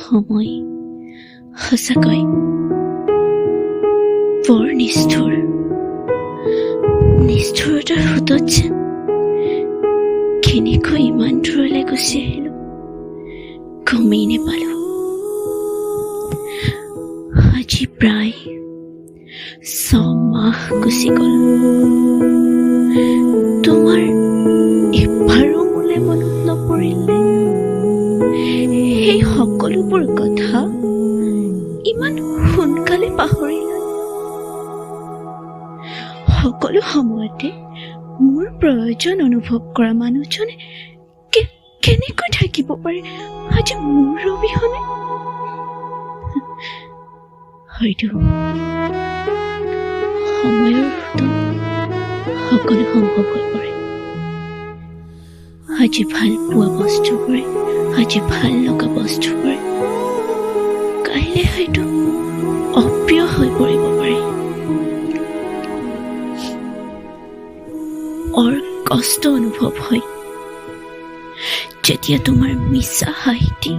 সময় সঁচাকৈ বৰ নিষ্ঠুৰ। নিষ্ঠুৰতাৰ সোঁতত যেন কেনেকৈ ইমান দূৰলৈ গুচি আহিলো গমেই নেপালো। আজি প্ৰায় 6 মাহ গুচি গল। তোমাৰ এবাৰো মোলে মনত নপৰিলে? সেই সকলোবোৰ কথা ইমান সোনকালে পাহৰিলা? সকলো সময়তে মোৰ প্ৰয়োজন অনুভৱ কৰা মানুহজনে কেনেকৈ থাকিব পাৰে আজি মোৰ অবিহনে? হয়তো সময়ৰ সোঁতত সকলো সম্ভৱ হৈ পৰে। আজি ভাল পোৱা বস্তুবোৰে, আজি ভাল লগা বস্তুবোৰে কাইলৈ হয়তো অপ্ৰিয় হৈ পৰিব পাৰে। কষ্ট অনুভৱ হয় যেতিয়া তোমাৰ মিছা হাঁহিটি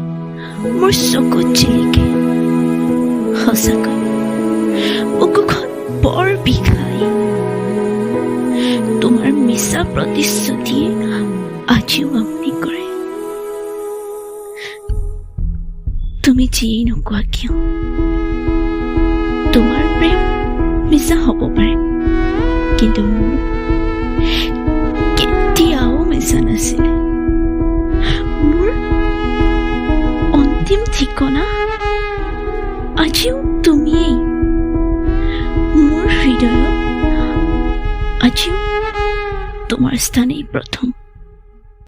মোৰ চকুত জিলিকে। সঁচাকৈ বুকুখন বৰ বিষাই। তোমাৰ মিছা প্ৰতিশ্ৰুতিয়ে আজিও আমনি কৰে। তুমি যিয়েই নোকোৱা কিয়, তোমাৰ প্ৰেম মিছা হ'ব পাৰে, কিন্তু মোৰ কেতিয়াও মিছা নাছিলে। মোৰ অন্তিম ঠিকনা আজিও তুমিয়েই। মোৰ হৃদয়ত আজিও তোমাৰ স্থানেই প্ৰথম।